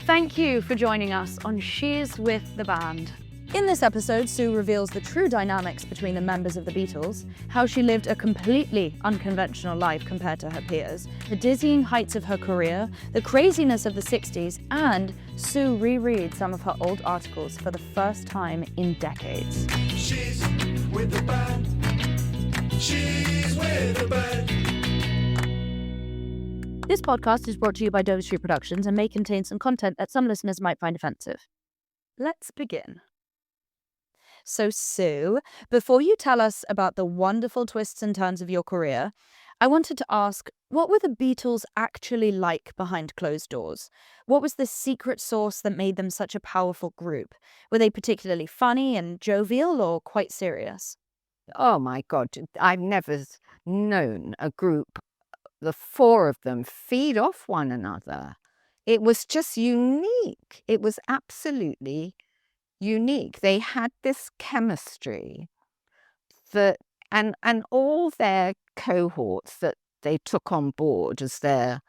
Thank you for joining us on She's with the Band. In this episode, Sue reveals the true dynamics between the members of the Beatles, how she lived a completely unconventional life compared to her peers, the dizzying heights of her career, the craziness of the 60s, and Sue rereads some of her old articles for the first time in decades. She's with the band. She's with the band. This podcast is brought to you by Dover Street Productions and may contain some content that some listeners might find offensive. Let's begin. So, Sue, before you tell us about the wonderful twists and turns of your career, I wanted to ask, what were the Beatles actually like behind closed doors? What was the secret sauce that made them such a powerful group? Were they particularly funny and jovial or quite serious? Oh my God, I've never known a group, the four of them, feed off one another. It was just unique. It was absolutely unique. They had this chemistry that, and all their cohorts that they took on board as their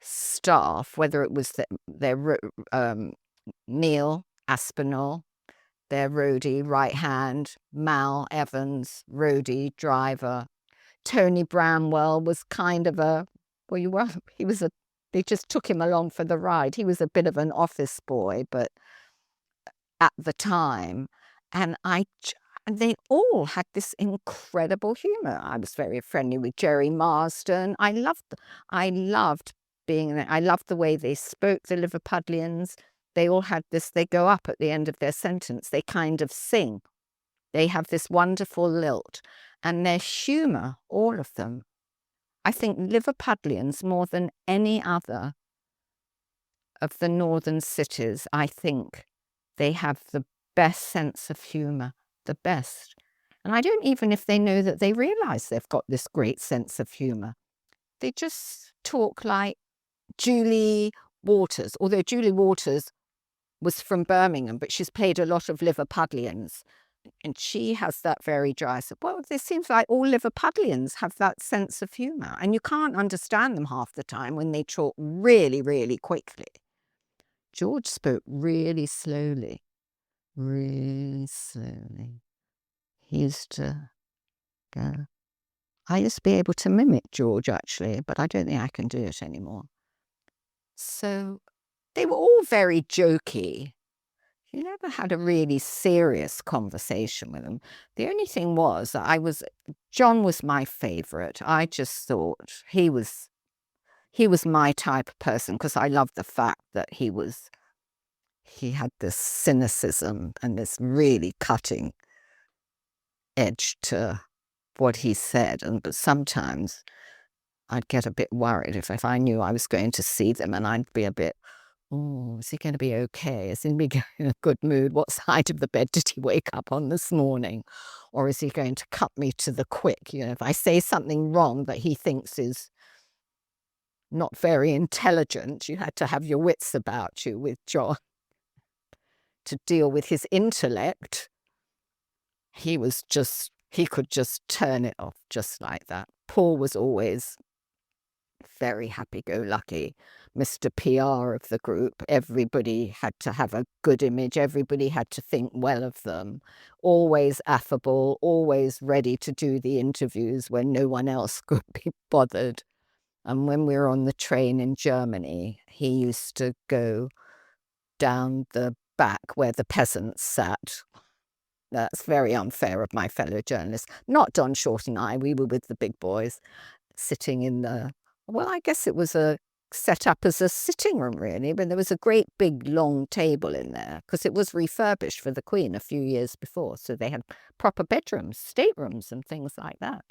staff, whether it was their Neil Aspinall, their roadie, right hand, Mal Evans, roadie, driver. Tony Bramwell was kind of they just took him along for the ride. He was a bit of an office boy, but at the time, and they all had this incredible humour. I was very friendly with Jerry Marsden. I loved being there. I loved the way they spoke, the Liverpudlians. They all had this, they go up at the end of their sentence, they kind of sing. They have this wonderful lilt. And their humour, all of them. I think Liverpudlians, more than any other of the northern cities, I think they have the best sense of humour, the best. And I don't even if they know that they realise they've got this great sense of humour. They just talk like Julie Waters, although Julie Waters was from Birmingham, but she's played a lot of Liverpudlians. And she has that very dry. So, well, it seems like all Liverpudlians have that sense of humour. And you can't understand them half the time when they talk really, really quickly. George spoke really slowly. Really slowly. He used to go. I used to be able to mimic George, actually, but I don't think I can do it anymore. So they were all very jokey. You never had a really serious conversation with him. The only thing was that John was my favourite. I just thought he was my type of person because I loved the fact that he had this cynicism and this really cutting edge to what he said. But sometimes I'd get a bit worried if I knew I was going to see them and I'd be a bit, oh, is he going to be okay? Is he going to be in a good mood? What side of the bed did he wake up on this morning? Or is he going to cut me to the quick? You know, if I say something wrong that he thinks is not very intelligent, you had to have your wits about you with John to deal with his intellect. He could just turn it off just like that. Paul was always very happy-go-lucky, Mr. PR of the group. Everybody had to have a good image. Everybody had to think well of them. Always affable, always ready to do the interviews when no one else could be bothered. And when we were on the train in Germany, he used to go down the back where the peasants sat. That's very unfair of my fellow journalists. Not Don Short and I. We were with the big boys sitting in I guess it was set up as a sitting room, really, but there was a great big long table in there because it was refurbished for the Queen a few years before. So they had proper bedrooms, staterooms and things like that.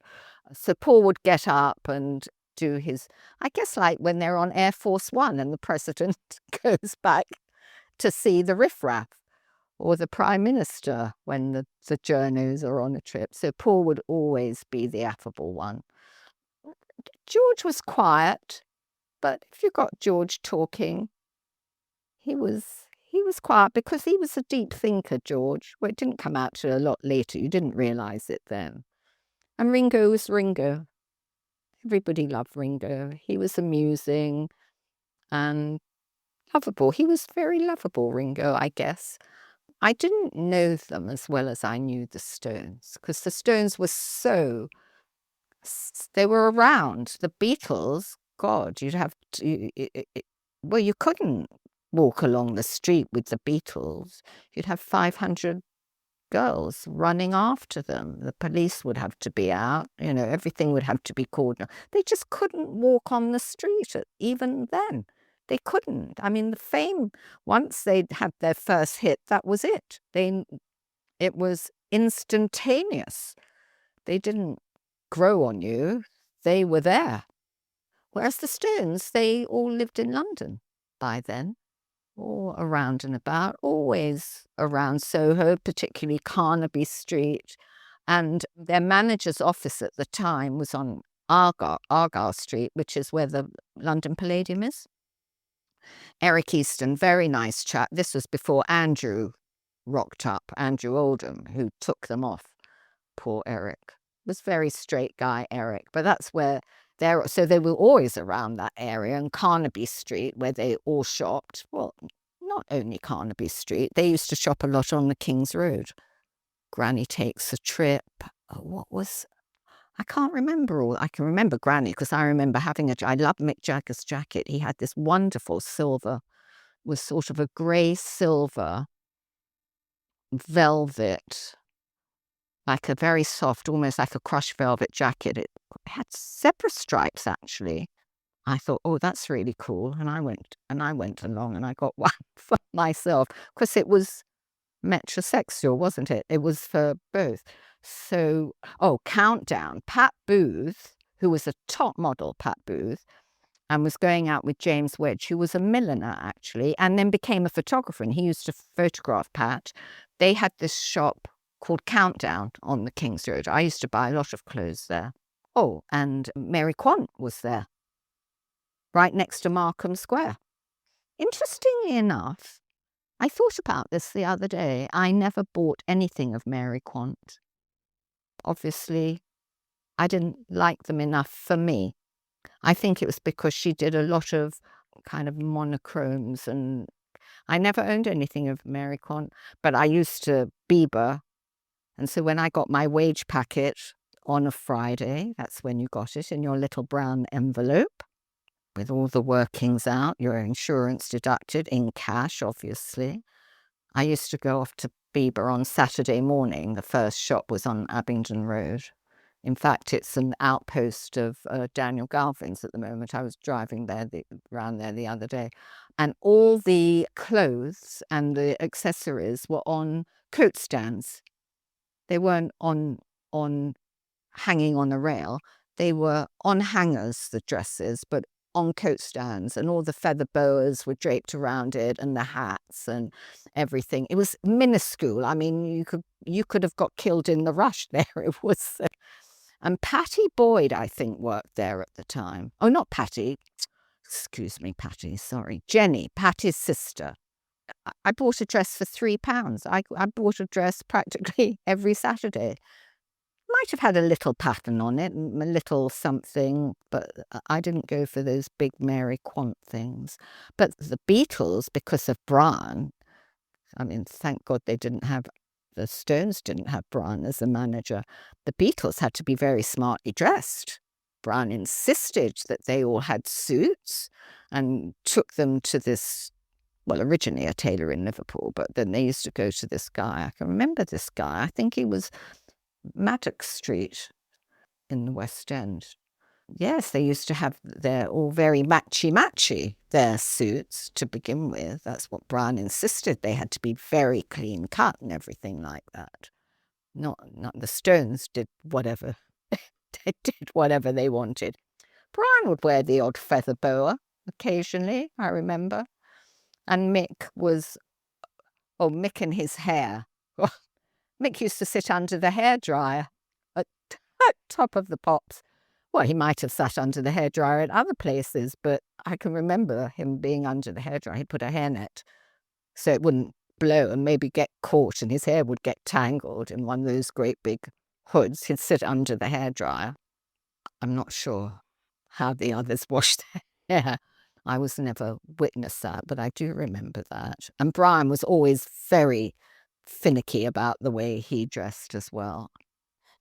So Paul would get up and do his, I guess like when they're on Air Force One and the president goes back to see the riffraff, or the Prime Minister when the journos are on a trip. So Paul would always be the affable one. George was quiet, but if you got George talking, he was quiet because he was a deep thinker, George. Well, it didn't come out till a lot later. You didn't realise it then. And Ringo was Ringo. Everybody loved Ringo. He was amusing and lovable. He was very lovable, Ringo, I guess. I didn't know them as well as I knew the Stones, because the Stones were they were around. The Beatles, God, you'd have to, well, you couldn't walk along the street with the Beatles. You'd have 500 girls running after them. The police would have to be out, everything would have to be cordoned. They just couldn't walk on the street even then. They couldn't. I mean, the fame, once they'd had their first hit, that was it. It was instantaneous. They didn't grow on you. They were there. Whereas the Stones, they all lived in London by then, or around and about, always around Soho, particularly Carnaby Street. And their manager's office at the time was on Argyle Street, which is where the London Palladium is. Eric Easton, very nice chap. This was before Andrew rocked up, Andrew Oldham, who took them off. Poor Eric. Was very straight guy, Eric. But that's where so they were always around that area, and Carnaby Street, where they all shopped. Well, not only Carnaby Street, they used to shop a lot on the King's Road. Granny Takes a Trip. I can't remember all. I can remember Granny because I remember I love Mick Jagger's jacket. He had this wonderful silver, was sort of a grey silver velvet, like a very soft, almost like a crushed velvet jacket. It had zebra stripes, actually. I thought, oh, that's really cool. And I went along and I got one for myself because it was metrosexual, wasn't it? It was for both. So, Countdown. Pat Booth, who was a top model, Pat Booth, and was going out with James Wedge, who was a milliner, actually, and then became a photographer. And he used to photograph Pat. They had this shop called Countdown on the King's Road. I used to buy a lot of clothes there. Oh, and Mary Quant was there, right next to Markham Square. Interestingly enough, I thought about this the other day. I never bought anything of Mary Quant. Obviously, I didn't like them enough for me. I think it was because she did a lot of kind of monochromes, and I never owned anything of Mary Quant, but I used to Bieber. And so when I got my wage packet on a Friday, that's when you got it in your little brown envelope with all the workings out, your insurance deducted in cash, obviously. I used to go off to Bieber on Saturday morning. The first shop was on Abingdon Road. In fact, it's an outpost of Daniel Galvin's at the moment. I was driving around there the other day. And all the clothes and the accessories were on coat stands. They weren't on hanging on a rail. They were on hangers, the dresses, but on coat stands, and all the feather boas were draped around it, and the hats and everything. It was minuscule. I mean, you could have got killed in the rush there. It was. And Patty Boyd, I think, worked there at the time. Oh, not Patty. Excuse me, Patty. Sorry. Jenny, Patty's sister. I bought a dress for £3. I bought a dress practically every Saturday. Might have had a little pattern on it, a little something, but I didn't go for those big Mary Quant things. But the Beatles, because of Brian, I mean, thank God the Stones didn't have Brian as a manager. The Beatles had to be very smartly dressed. Brian insisted that they all had suits and took them to this, well, originally a tailor in Liverpool, but then they used to go to this guy. I can remember this guy. I think he was Maddox Street in the West End. Yes, they used to have their all very matchy, their suits to begin with. That's what Brian insisted. They had to be very clean cut and everything like that. Not the Stones did whatever. They did whatever they wanted. Brian would wear the odd feather boa occasionally, I remember. And Mick and his hair. Mick used to sit under the hairdryer at top of the pops. Well, he might have sat under the hairdryer at other places, but I can remember him being under the hairdryer. He'd put a hairnet so it wouldn't blow and maybe get caught and his hair would get tangled in one of those great big hoods. He'd sit under the hairdryer. I'm not sure how the others washed their hair. I was never witness that, but I do remember that. And Brian was always very finicky about the way he dressed as well.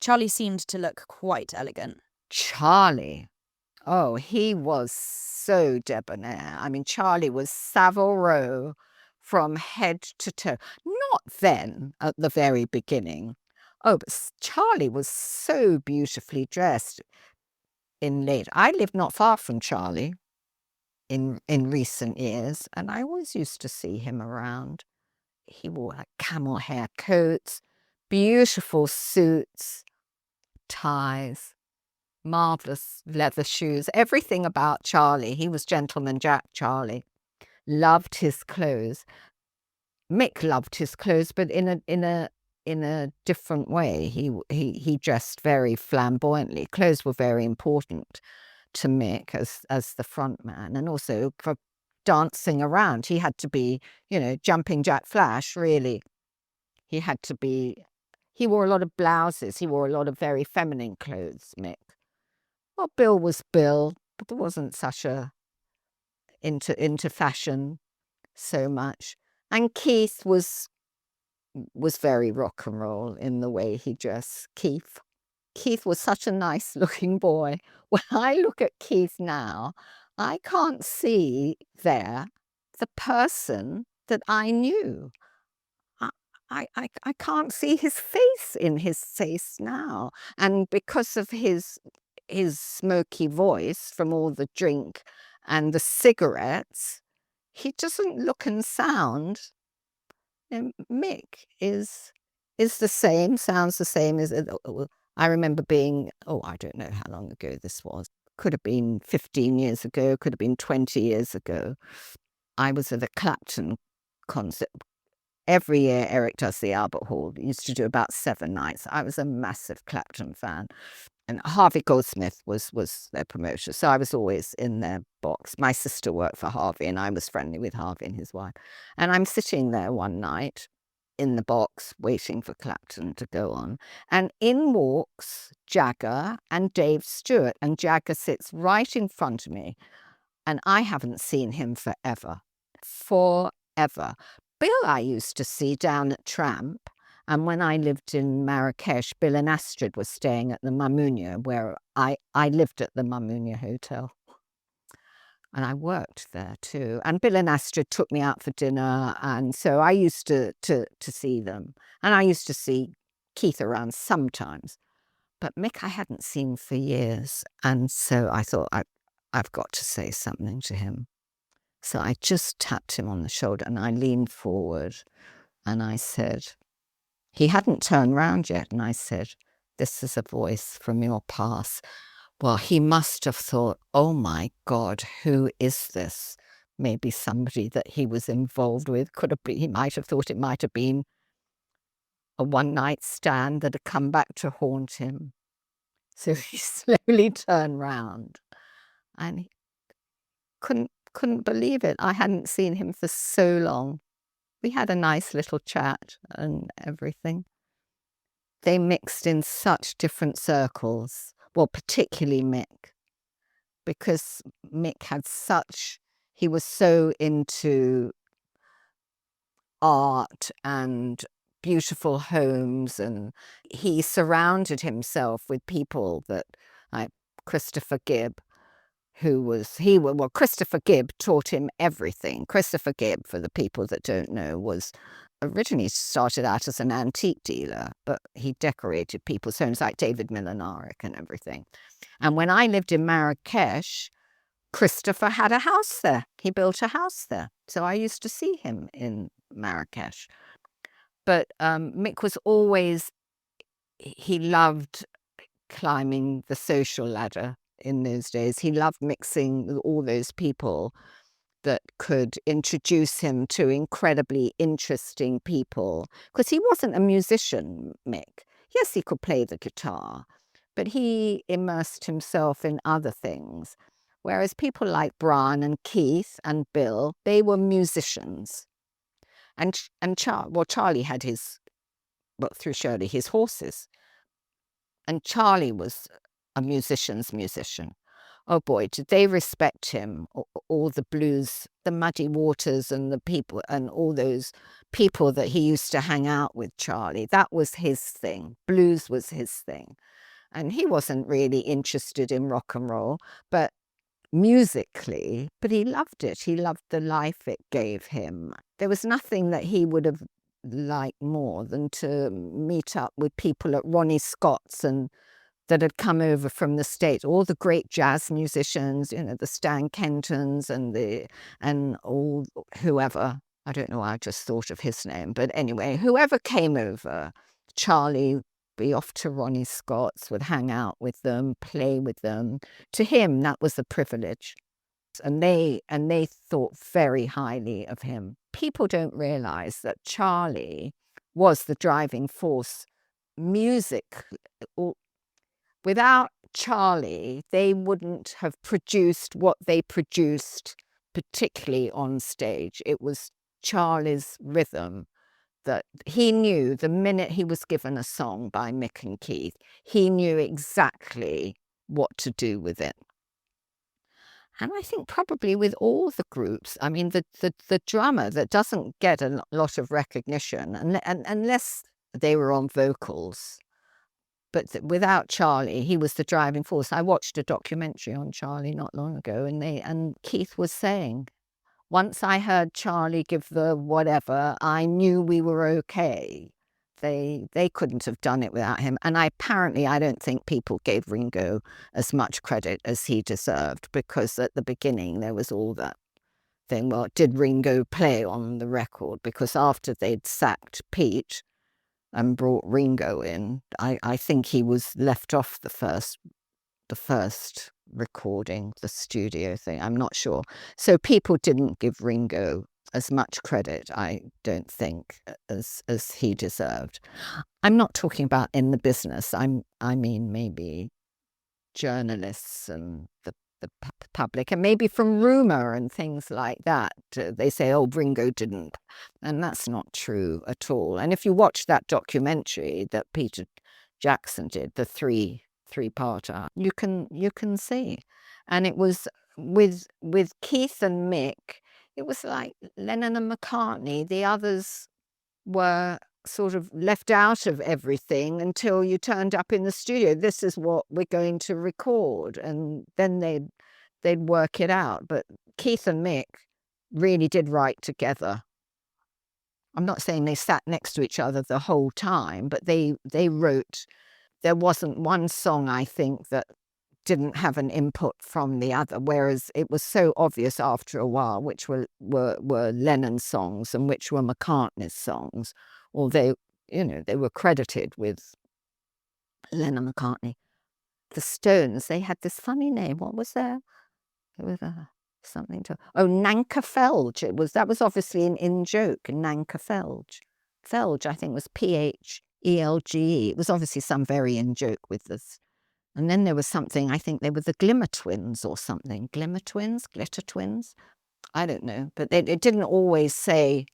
Charlie seemed to look quite elegant. Charlie, oh, he was so debonair. I mean, Charlie was Savile Row from head to toe. Not then, at the very beginning. Oh, but Charlie was so beautifully dressed I lived not far from Charlie in recent years, and I always used to see him around. He wore like camel hair coats, beautiful suits, ties, marvelous leather shoes, everything about Charlie. He was Gentleman Jack Charlie. Loved his clothes. Mick loved his clothes, but in a different way. He dressed very flamboyantly. Clothes were very important to Mick as the front man, and also for dancing around. He had to be, jumping Jack Flash, really. He had to be. He wore a lot of blouses. He wore a lot of very feminine clothes, Mick. Well, Bill was Bill, but there wasn't such a into fashion so much. And Keith was very rock and roll in the way he dressed. Keith was such a nice looking boy. When I look at Keith now, I can't see there the person that I knew. I can't see his face in his face now. And because of his smoky voice from all the drink and the cigarettes, he doesn't look and sound. Mick is the same, sounds the same as I remember being, I don't know how long ago this was. Could have been 15 years ago, could have been 20 years ago. I was at a Clapton concert. Every year Eric does the Albert Hall. He used to do about 7 nights. I was a massive Clapton fan. And Harvey Goldsmith was their promoter. So I was always in their box. My sister worked for Harvey and I was friendly with Harvey and his wife. And I'm sitting there one night in the box waiting for Clapton to go on. And in walks Jagger and Dave Stewart. And Jagger sits right in front of me. And I haven't seen him forever. Forever. Bill I used to see down at Tramp. And when I lived in Marrakesh, Bill and Astrid were staying at the Mamounia, where I lived at the Mamounia Hotel. And I worked there too. And Bill and Astrid took me out for dinner. And so I used to see them. And I used to see Keith around sometimes. But Mick I hadn't seen for years. And so I thought, I've got to say something to him. So I just tapped him on the shoulder and I leaned forward and I said, he hadn't turned round yet, and I said, this is a voice from your past. Well, he must have thought, oh my God, who is this? Maybe somebody that he was involved with. Could have been, he might have thought it might have been a one-night stand that had come back to haunt him. So he slowly turned round and he couldn't believe it. I hadn't seen him for so long. We had a nice little chat and everything. They mixed in such different circles. Well, particularly Mick, because Mick he was so into art and beautiful homes, and he surrounded himself with people that, like Christopher Gibb, Christopher Gibb taught him everything. Christopher Gibb, for the people that don't know, was originally started out as an antique dealer, but he decorated people's homes like David Milinarik and everything. And when I lived in Marrakesh, Christopher had a house there. He built a house there. So I used to see him in Marrakesh. But Mick was always, he loved climbing the social ladder. In those days, he loved mixing with all those people that could introduce him to incredibly interesting people. Because he wasn't a musician, Mick. Yes, he could play the guitar, but he immersed himself in other things. Whereas people like Brian and Keith and Bill, they were musicians. And Charlie had through Shirley, his horses. And Charlie was a musician's musician. oh boy, did they respect him, all the blues, the Muddy Waters and the people and all those people that he used to hang out with, Charlie. That was his thing. Blues was his thing. And he wasn't really interested in rock and roll, but musically, but he loved it. He loved the life it gave him. There was nothing that he would have liked more than to meet up with people at Ronnie Scott's and that had come over from the States, all the great jazz musicians, you know, the Stan Kentons and all whoever. I don't know why I just thought of his name, but anyway, whoever came over, Charlie be off to Ronnie Scott's, would hang out with them, play with them. To him, that was a privilege. And they thought very highly of him. People don't realize that Charlie was the driving force. Music, without Charlie, they wouldn't have produced what they produced, particularly on stage. It was Charlie's rhythm that he knew the minute he was given a song by Mick and Keith, he knew exactly what to do with it. And I think probably with all the groups, I mean, the drummer that doesn't get a lot of recognition, unless they were on vocals, but without Charlie, he was the driving force. I watched a documentary on Charlie not long ago, and Keith was saying, once I heard Charlie give the whatever, I knew we were okay. They couldn't have done it without him. And I don't think people gave Ringo as much credit as he deserved, because at the beginning there was all that thing, well, did Ringo play on the record? Because after they'd sacked Pete and brought Ringo in, I think he was left off the first recording, the studio thing. I'm not sure. So people didn't give Ringo as much credit, I don't think, as he deserved. I'm not talking about in the business. I mean maybe journalists and the public, and maybe from rumor and things like that. They say, oh, Ringo didn't. And that's not true at all. And if you watch that documentary that Peter Jackson did, the three-parter, you can see. And it was with Keith and Mick, it was like Lennon and McCartney. The others were sort of left out of everything until you turned up in the studio. This is what we're going to record, and then they'd work it out. But Keith and Mick really did write together. I'm not saying they sat next to each other the whole time, but they wrote. There wasn't one song, I think, that didn't have an input from the other, whereas it was so obvious after a while which were Lennon's songs and which were McCartney's songs, although, you know, they were credited with Lennon McCartney. The Stones, they had this funny name. What was there? It was something to... Oh, Nanka Felge. That was obviously an in-joke, Nanka Felge. Felge, I think, was Phelge. It was obviously some very in-joke with this. And then there was something, I think they were the Glimmer Twins or something. Glimmer Twins? Glitter Twins? I don't know. But it didn't always say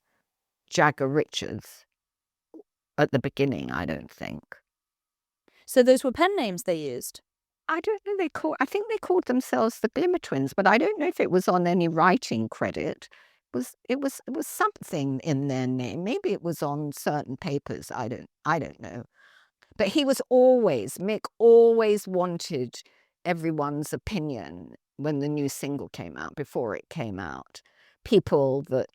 Jagger Richards at the beginning, I don't think. So those were pen names they used? I don't know. I think they called themselves the Glimmer Twins, but I don't know if it was on any writing credit. It was something in their name. Maybe it was on certain papers. I don't know. But Mick always wanted everyone's opinion when the new single came out, before it came out. People that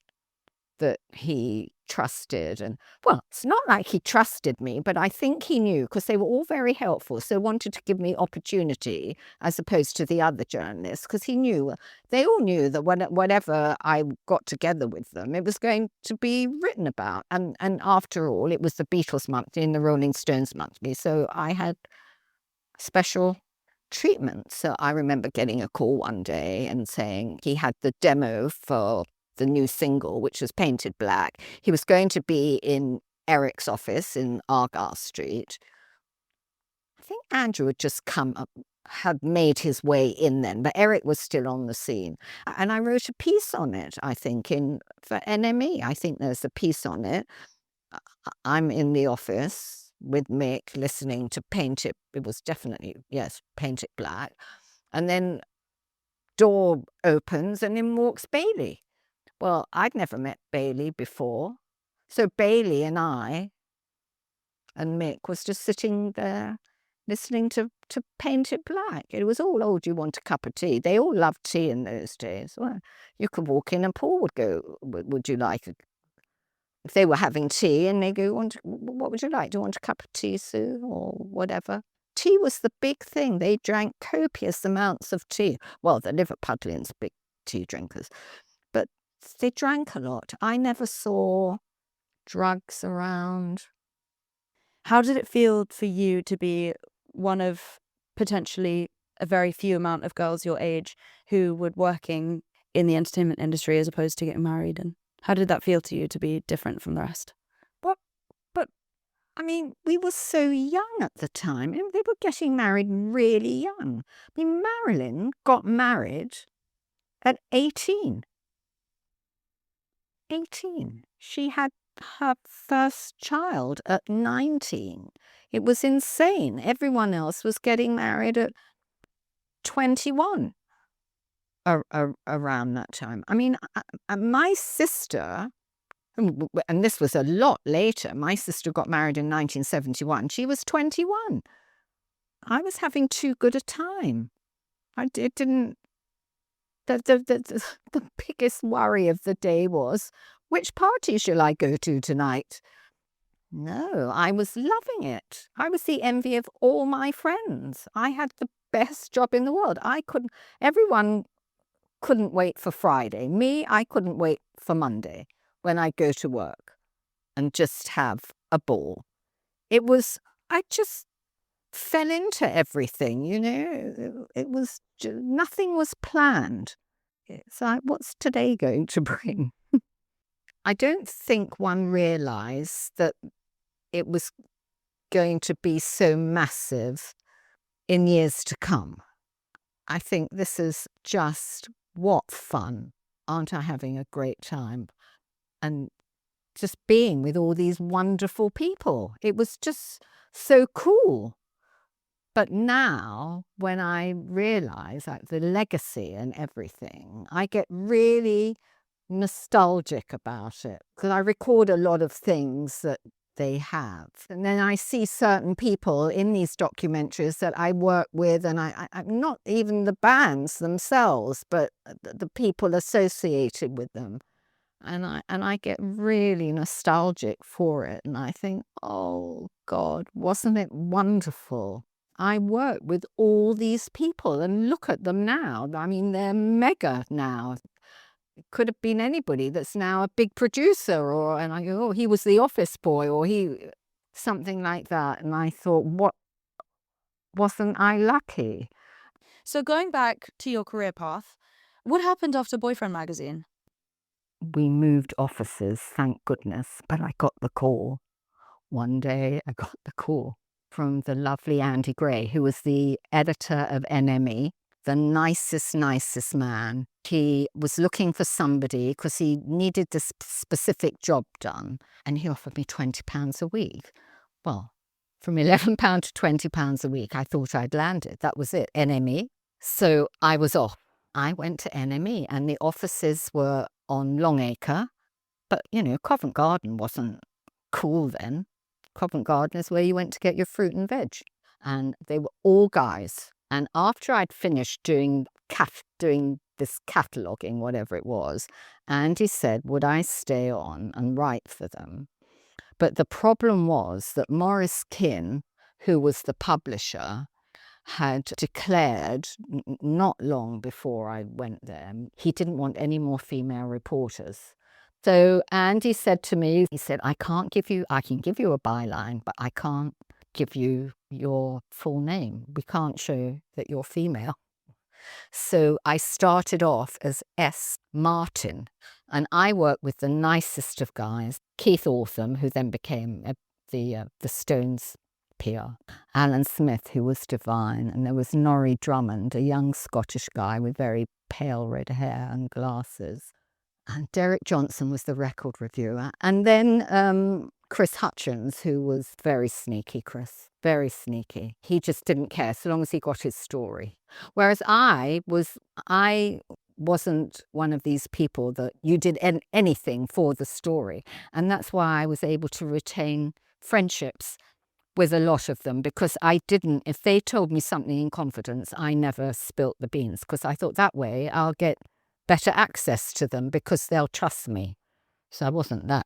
he trusted. And, well, it's not like he trusted me, but I think he knew, because they were all very helpful, so wanted to give me opportunity as opposed to the other journalists, because they all knew that whatever I got together with them, it was going to be written about. And after all, it was the Beatles monthly and the Rolling Stones monthly, so I had special treatment. So I remember getting a call one day and saying he had the demo for the new single, which was painted black. He was going to be in Eric's office in Argyle Street. I think Andrew had just had made his way in then, but Eric was still on the scene. And I wrote a piece on it, I think, for NME. I think there's a piece on it. I'm in the office with Mick listening to Paint It. It was definitely, yes, Paint It Black. And then door opens and in walks Bailey. Well, I'd never met Bailey before. So Bailey and I and Mick was just sitting there listening to Paint It Black. It was all, oh, do you want a cup of tea? They all loved tea in those days. Well, you could walk in and Paul would go, would you like if they were having tea and they go, what would you like? Do you want a cup of tea, Sue, or whatever? Tea was the big thing. They drank copious amounts of tea. Well, the Liverpudlians, big tea drinkers, but they drank a lot. I never saw drugs around. How did it feel for you to be one of potentially a very few amount of girls your age who were working in the entertainment industry as opposed to getting married? And how did that feel to you to be different from the rest? But I mean, we were so young at the time. They were getting married really young. I mean, Marilyn got married at 18. 18. She had her first child at 19. It was insane. Everyone else was getting married at 21 around that time. I mean, my sister, and this was a lot later, my sister got married in 1971. She was 21. I was having too good a time. It didn't... The biggest worry of the day was, which party shall I go to tonight? No, I was loving it. I was the envy of all my friends. I had the best job in the world. Everyone couldn't wait for Friday. Me, I couldn't wait for Monday when I go to work and just have a ball. I just fell into everything, you know. It was, nothing was planned. It's like, what's today going to bring? I don't think one realised that it was going to be so massive in years to come. I think this is just, what fun. Aren't I having a great time? And just being with all these wonderful people. It was just so cool. But now, when I realise like, the legacy and everything, I get really nostalgic about it because I record a lot of things that they have. And then I see certain people in these documentaries that I work with, and I'm not even the bands themselves, but the people associated with them. And I get really nostalgic for it. And I think, oh God, wasn't it wonderful? I work with all these people and look at them now. I mean, they're mega now. It could have been anybody that's now a big producer, and I go, oh, he was the office boy, or something like that. And I thought, what, wasn't I lucky? So going back to your career path, what happened after Boyfriend magazine? We moved offices, thank goodness, but I got the call. One day I got the call from the lovely Andy Gray, who was the editor of NME, the nicest man. He was looking for somebody because he needed this specific job done, and he offered me £20 a week. Well, from £11 to £20 a week, I thought I'd landed. That was it, NME. So I was off. I went to NME, and the offices were on Longacre, but, you know, Covent Garden wasn't cool then. Covent Garden is where you went to get your fruit and veg. And they were all guys. And after I'd finished doing this cataloguing, whatever it was, Andy said, would I stay on and write for them? But the problem was that Maurice Kinn, who was the publisher, had declared not long before I went there, he didn't want any more female reporters. So Andy said to me, he said, I can give you a byline, but I can't give you your full name. We can't show that you're female. So I started off as S. Martin, and I worked with the nicest of guys, Keith Ortham, who then became the Stones PR, Alan Smith, who was divine, and there was Norrie Drummond, a young Scottish guy with very pale red hair and glasses. And Derek Johnson was the record reviewer. And then Chris Hutchins, who was very sneaky, Chris, very sneaky. He just didn't care so long as he got his story. Whereas I wasn't one of these people that you did anything for the story. And that's why I was able to retain friendships with a lot of them, because I didn't, if they told me something in confidence, I never spilt the beans, because I thought that way I'll get better access to them because they'll trust me. So I wasn't that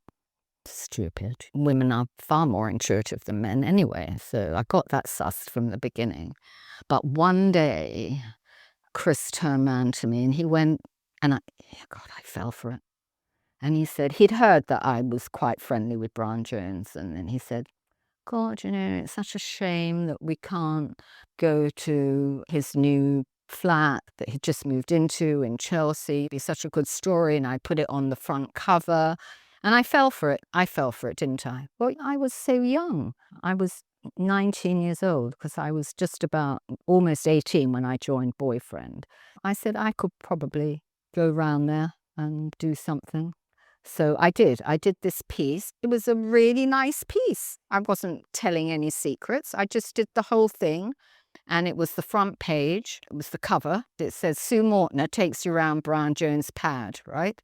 stupid. Women are far more intuitive than men anyway, so I got that sussed from the beginning. But one day, Chris turned around to me and he went, and I fell for it. And he said, he'd heard that I was quite friendly with Brian Jones, and then he said, God, it's such a shame that we can't go to his new flat that he'd just moved into in Chelsea. It'd be such a good story, and I put it on the front cover. And I fell for it. I fell for it, didn't I? Well, I was so young. I was 19 years old, because I was just about almost 18 when I joined Boyfriend. I said I could probably go round there and do something. So I did this piece. It was a really nice piece. I wasn't telling any secrets. I just did the whole thing. And it was the front page. It was the cover. It says, Sue Mortner takes you around Brian Jones' pad, right?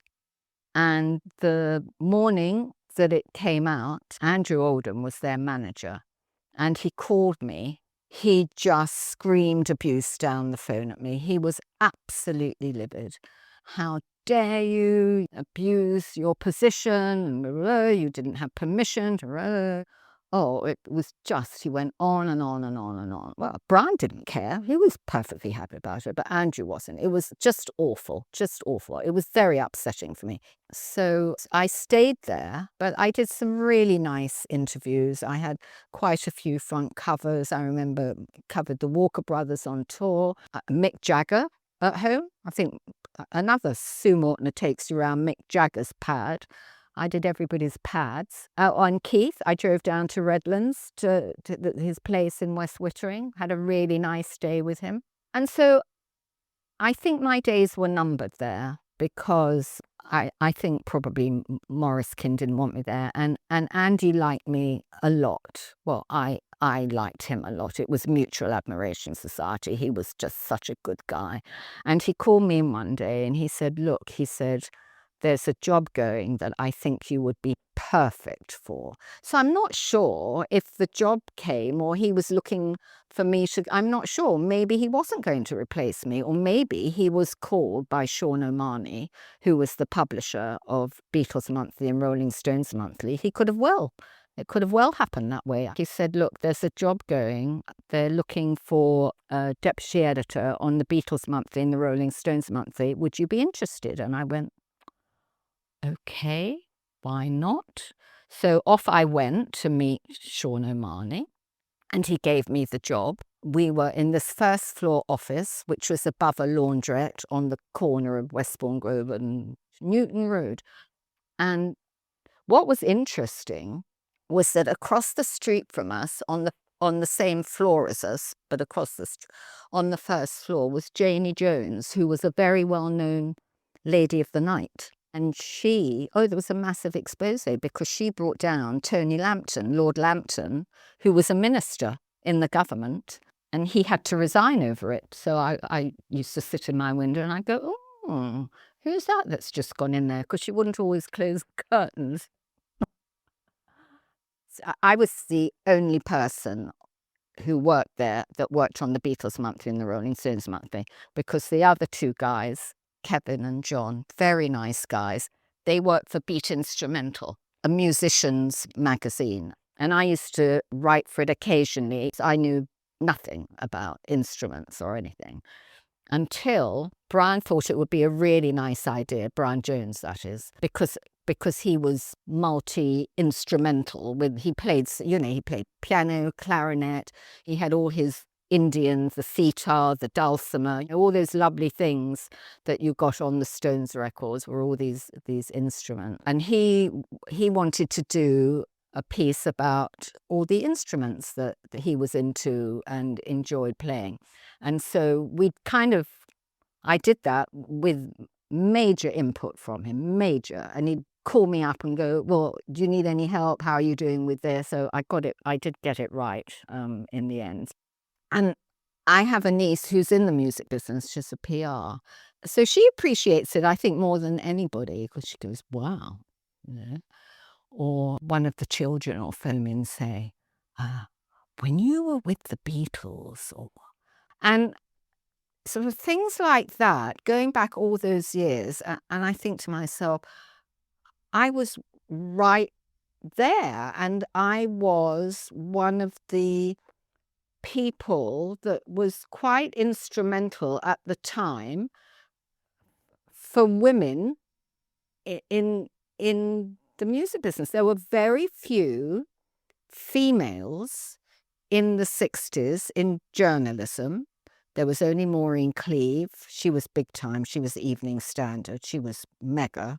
And the morning that it came out, Andrew Oldham was their manager. And he called me. He just screamed abuse down the phone at me. He was absolutely livid. How dare you abuse your position? You didn't have permission. Oh, it was just, he went on and on and on and on. Well, Brian didn't care. He was perfectly happy about it, but Andrew wasn't. It was just awful, just awful. It was very upsetting for me. So I stayed there, but I did some really nice interviews. I had quite a few front covers. I remember covered the Walker Brothers on tour, Mick Jagger at home. I think another Sue Mortner takes you around Mick Jagger's pad. I did everybody's pads. On Keith, I drove down to Redlands to his place in West Wittering, had a really nice day with him. And so I think my days were numbered there, because I think probably Maurice King didn't want me there. And Andy liked me a lot. Well, I liked him a lot. It was Mutual Admiration Society. He was just such a good guy. And he called me in one day and he said, look, he said, there's a job going that I think you would be perfect for. So I'm not sure if the job came or he was looking for me to, I'm not sure. Maybe he wasn't going to replace me, or maybe he was called by Sean O'Mahony, who was the publisher of Beatles Monthly and Rolling Stones Monthly. It could have well happened that way. He said, look, there's a job going. They're looking for a deputy editor on the Beatles Monthly and the Rolling Stones Monthly. Would you be interested? And I went, okay, why not? So off I went to meet Sean O'Mahony, and he gave me the job. We were in this first floor office, which was above a laundrette on the corner of Westbourne Grove and Newton Road. And what was interesting was that across the street from us, on the same floor as us, but across on the first floor, was Janie Jones, who was a very well-known lady of the night. And there was a massive expose, because she brought down Tony Lambton, Lord Lambton, who was a minister in the government, and he had to resign over it. So I used to sit in my window and I'd go, oh, who's that that's just gone in there? Because she wouldn't always close curtains. So I was the only person who worked there that worked on the Beatles Monthly and the Rolling Stones Monthly, because the other two guys, Kevin and John, very nice guys, they worked for Beat Instrumental, a musician's magazine. And I used to write for it occasionally. I knew nothing about instruments or anything, until Brian thought it would be a really nice idea, Brian Jones that is, because he was multi-instrumental. He played piano, clarinet, he had all his Indians, the sitar, the dulcimer, all those lovely things that you got on the Stones records were all these instruments. And he wanted to do a piece about all the instruments that he was into and enjoyed playing. And so I did that with major input from him, major. And call me up and go, well, do you need any help? How are you doing with this? So I did get it right in the end. And I have a niece who's in the music business, she's a PR. So she appreciates it, I think, more than anybody, because she goes, wow, you know. Or one of the children will phone me and say, when you were with the Beatles, and sort of things like that, going back all those years, and I think to myself, I was right there, and I was one of the people that was quite instrumental at the time for women in the music business. There were very few females in the 60s in journalism. There was only Maureen Cleave. She was big time. She was Evening Standard. She was mega.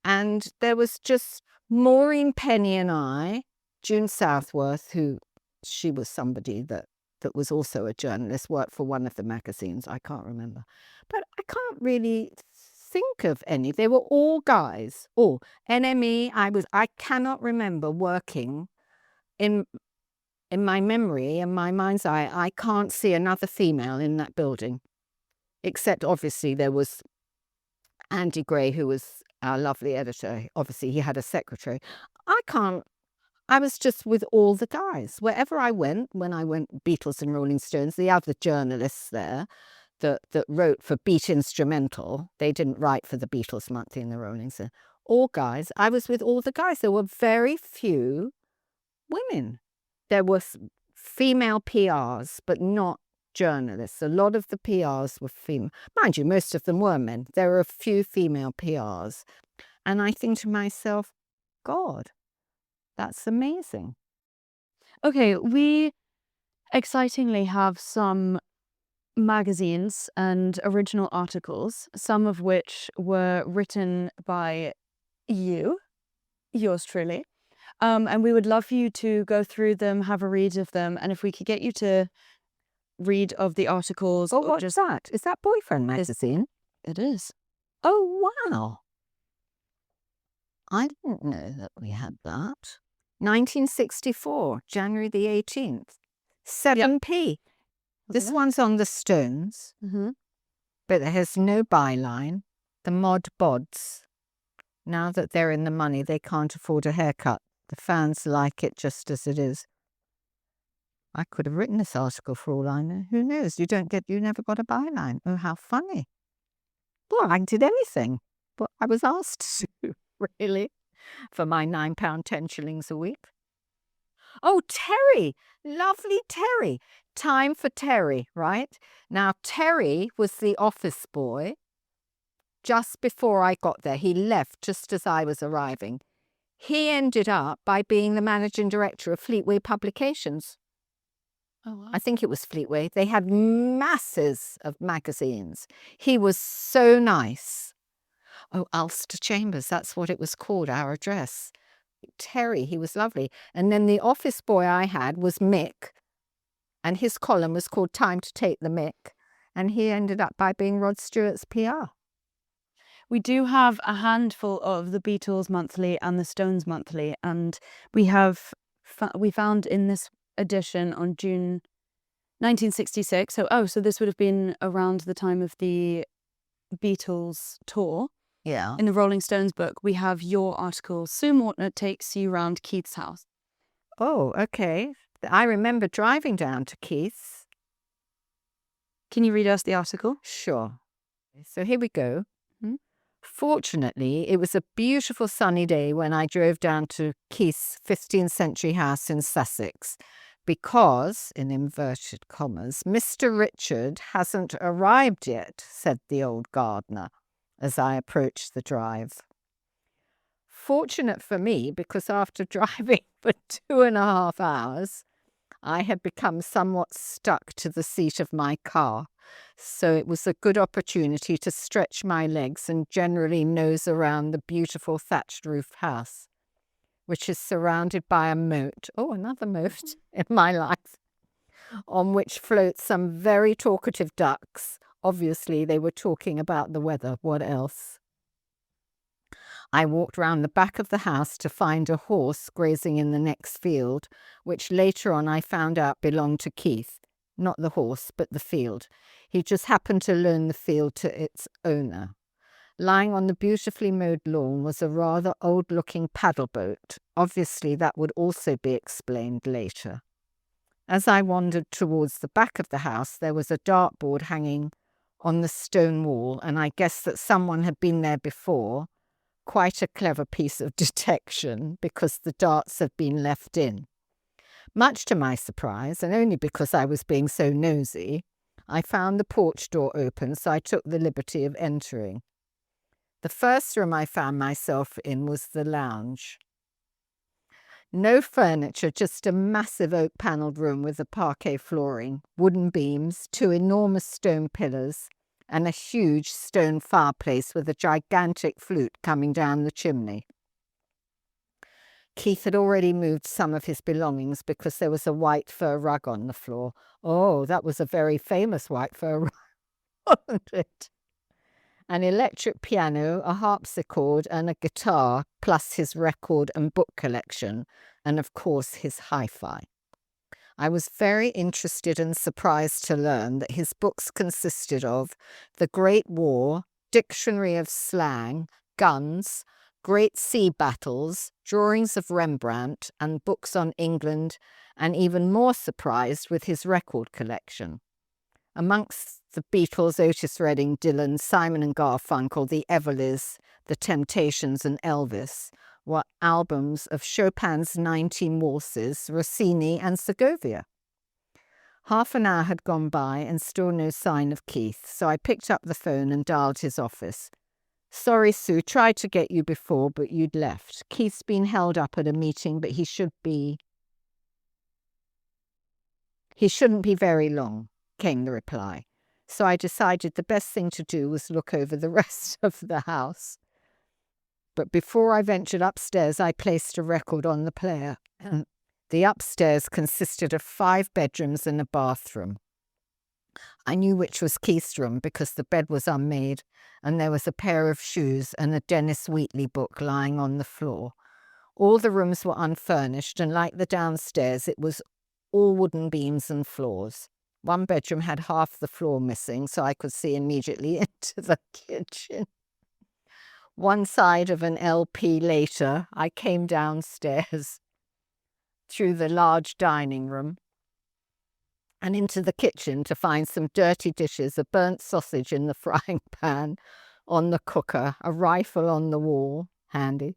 And there was just Maureen Penny and I, June Southworth, who she was somebody that was also a journalist, worked for one of the magazines. I can't remember. But I can't really think of any. They were all guys. Oh, NME, I cannot remember working in my memory, in my mind's eye, I can't see another female in that building. Except obviously there was Andy Gray, who was our lovely editor. Obviously he had a secretary. I was just with all the guys. Wherever I went, when I went Beatles and Rolling Stones, the other journalists there that wrote for Beat Instrumental, they didn't write for the Beatles Monthly and the Rolling Stones, all guys. I was with all the guys. There were very few women. There were female PRs, but not journalists. A lot of the PRs were female. Mind you, most of them were men. There were a few female PRs. And I think to myself, God, that's amazing. Okay, we excitingly have some magazines and original articles, some of which were written by yours truly. And we would love for you to go through them, have a read of them, and if we could get you to read of the articles. Oh, what's that? Is that Boyfriend magazine? It is. Oh, wow. I didn't know that we had that. 1964, January the 18th. 7p. This one's on the Stones, but it has no byline. The Mod Bods. Now that they're in the money, they can't afford a haircut. The fans like it just as it is. I could have written this article for all I know. Who knows? You never got a byline. Oh, how funny. Well, I did anything. But I was asked to, really, for my £9, 10 shillings a week. Oh, Terry. Lovely Terry. Time for Terry, right? Now, Terry was the office boy. Just before I got there, he left just as I was arriving. He ended up by being the managing director of Fleetway Publications. Oh, wow. I think it was Fleetway. They had masses of magazines. He was so nice. Oh, Ulster Chambers, that's what it was called, our address. Terry, he was lovely. And then the office boy I had was Mick, and his column was called Time to Take the Mick, and he ended up by being Rod Stewart's PR. We do have a handful of the Beatles Monthly and the Stones Monthly, and we found in this edition on June 1966. So this would have been around the time of the Beatles tour. Yeah. In the Rolling Stones book, we have your article, Sue Mortner takes you round Keith's house. Oh, okay. I remember driving down to Keith's. Can you read us the article? Sure. So here we go. Fortunately, it was a beautiful sunny day when I drove down to Keith's 15th century house in Sussex because, in inverted commas, Mr. Richard hasn't arrived yet, said the old gardener as I approached the drive. Fortunate for me, because after driving for 2.5 hours, I had become somewhat stuck to the seat of my car, so it was a good opportunity to stretch my legs and generally nose around the beautiful thatched roof house, which is surrounded by a moat, another moat in my life, on which float some very talkative ducks. Obviously, they were talking about the weather. What else? I walked round the back of the house to find a horse grazing in the next field, which later on I found out belonged to Keith. Not the horse, but the field. He just happened to loan the field to its owner. Lying on the beautifully mowed lawn was a rather old-looking paddle boat. Obviously, that would also be explained later. As I wandered towards the back of the house, there was a dartboard hanging on the stone wall, and I guessed that someone had been there before. Quite a clever piece of detection, because the darts had been left in. Much to my surprise, and only because I was being so nosy, I found the porch door open, so I took the liberty of entering. The first room I found myself in was the lounge. No furniture, just a massive oak-panelled room with a parquet flooring, wooden beams, 2 enormous stone pillars, and a huge stone fireplace with a gigantic flute coming down the chimney. Keith had already moved some of his belongings because there was a white fur rug on the floor. Oh, that was a very famous white fur rug, wasn't it? An electric piano, a harpsichord, and a guitar, plus his record and book collection, and of course his hi-fi. I was very interested and surprised to learn that his books consisted of The Great War, Dictionary of Slang, Guns, Great Sea Battles, drawings of Rembrandt, and books on England, and even more surprised with his record collection. Amongst the Beatles, Otis Redding, Dylan, Simon and Garfunkel, the Everleys, the Temptations and Elvis were albums of Chopin's 19 Waltzes, Rossini and Segovia. Half an hour had gone by and still no sign of Keith, so I picked up the phone and dialed his office. "Sorry, Sue, tried to get you before, but you'd left. Keith's been held up at a meeting, but he shouldn't be very long," came the reply. So I decided the best thing to do was look over the rest of the house. But before I ventured upstairs, I placed a record on the player. The upstairs consisted of 5 bedrooms and a bathroom. I knew which was Keith's room because the bed was unmade and there was a pair of shoes and a Dennis Wheatley book lying on the floor. All the rooms were unfurnished, and like the downstairs, it was all wooden beams and floors. One bedroom had half the floor missing, so I could see immediately into the kitchen. One side of an LP later, I came downstairs through the large dining room and into the kitchen to find some dirty dishes, a burnt sausage in the frying pan on the cooker, a rifle on the wall, handy,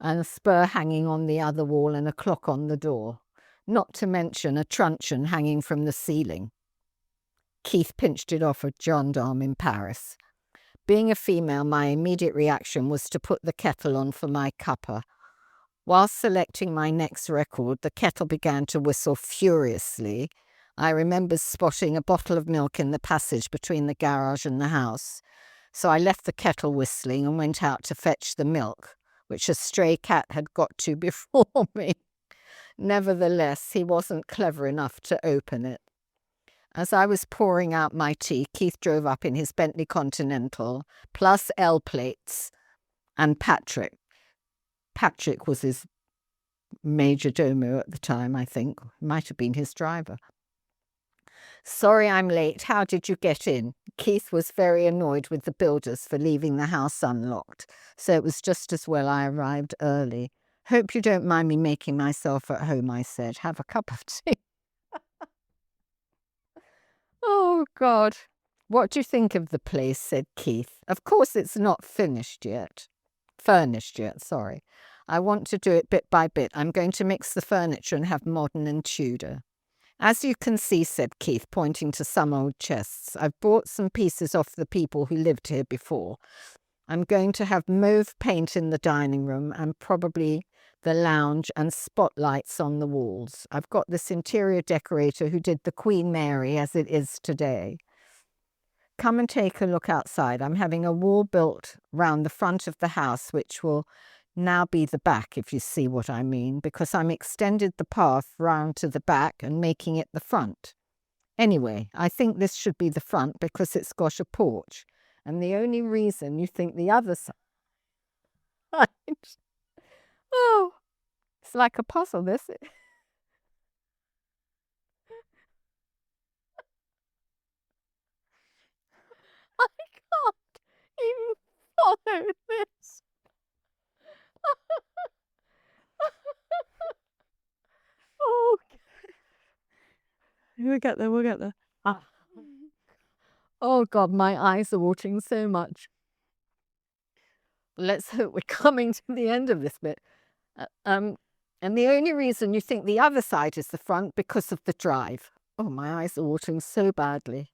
and a spur hanging on the other wall and a clock on the door, not to mention a truncheon hanging from the ceiling. Keith pinched it off a gendarme in Paris. Being a female, my immediate reaction was to put the kettle on for my cuppa. While selecting my next record, the kettle began to whistle furiously. I remember spotting a bottle of milk in the passage between the garage and the house. So I left the kettle whistling and went out to fetch the milk, which a stray cat had got to before me. Nevertheless, he wasn't clever enough to open it. As I was pouring out my tea, Keith drove up in his Bentley Continental, plus L plates, and Patrick. Patrick was his major domo at the time, I think. Might have been his driver. "Sorry I'm late. How did you get in?" Keith was very annoyed with the builders for leaving the house unlocked, so it was just as well I arrived early. "Hope you don't mind me making myself at home," I said. "Have a cup of tea." "Oh, God. What do you think of the place?" said Keith. "Of course it's not furnished yet, sorry. I want to do it bit by bit. I'm going to mix the furniture and have modern and Tudor." "As you can see," said Keith, pointing to some old chests, "I've bought some pieces off the people who lived here before. I'm going to have mauve paint in the dining room and probably the lounge and spotlights on the walls. I've got this interior decorator who did the Queen Mary as it is today. Come and take a look outside. I'm having a wall built round the front of the house, which will now be the back, if you see what I mean, because I'm extended the path round to the back and making it the front. Anyway, I think this should be the front because it's got a porch. And the only reason you think the other side..." Right. Oh, it's like a puzzle, this. I can't even follow this. Oh, We'll get there, we'll get there. oh God, my eyes are watering so much. Let's hope we're coming to the end of this bit. And the only reason you think the other side is the front because of the drive. Oh, my eyes are watering so badly.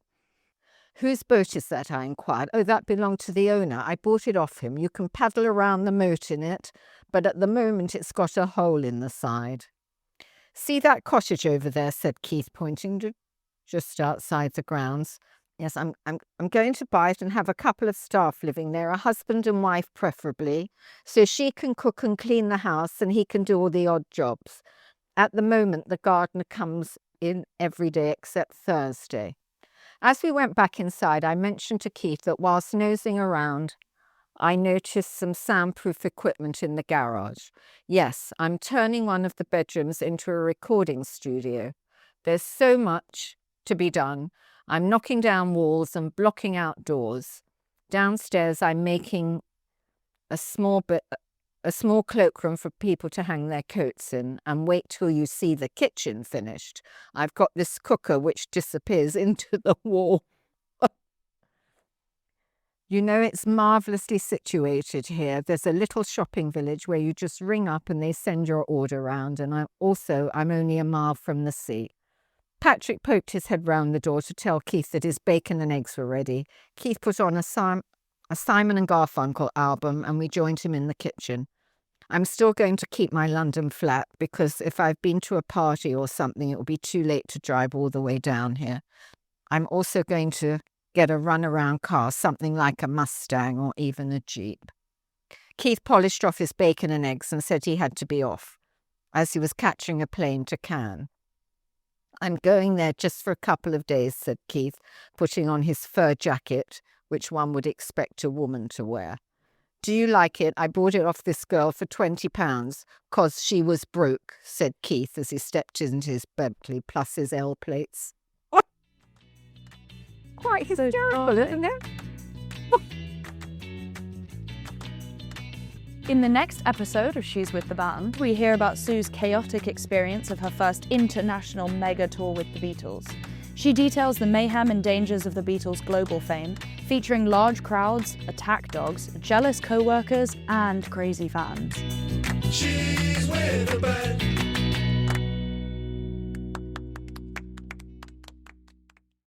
Whose boat is that? I inquired. Oh, that belonged to the owner. I bought it off him. You can paddle around the moat in it, but at the moment it's got a hole in the side. See that cottage over there, said Keith, pointing to just outside the grounds. Yes, I'm going to buy it and have a couple of staff living there, a husband and wife preferably, so she can cook and clean the house and he can do all the odd jobs. At the moment, the gardener comes in every day except Thursday. As we went back inside, I mentioned to Keith that whilst nosing around, I noticed some soundproof equipment in the garage. Yes, I'm turning one of the bedrooms into a recording studio. There's so much to be done. I'm knocking down walls and blocking out doors. Downstairs, I'm making a small cloakroom for people to hang their coats in, and wait till you see the kitchen finished. I've got this cooker which disappears into the wall. You know, it's marvellously situated here. There's a little shopping village where you just ring up and they send your order round. And I'm only a mile from the sea. Patrick poked his head round the door to tell Keith that his bacon and eggs were ready. Keith put on a Simon and Garfunkel album and we joined him in the kitchen. I'm still going to keep my London flat because if I've been to a party or something, it will be too late to drive all the way down here. I'm also going to get a runaround car, something like a Mustang or even a Jeep. Keith polished off his bacon and eggs and said he had to be off, as he was catching a plane to Cannes. I'm going there just for a couple of days, said Keith, putting on his fur jacket, which one would expect a woman to wear. Do you like it? I bought it off this girl for £20, 'cause she was broke, said Keith as he stepped into his Bentley plus his L plates. Quite hysterical, isn't it? In the next episode of She's with the Band, we hear about Sue's chaotic experience of her first international mega tour with the Beatles. She details the mayhem and dangers of the Beatles' global fame, featuring large crowds, attack dogs, jealous co-workers, and crazy fans. She's with the band.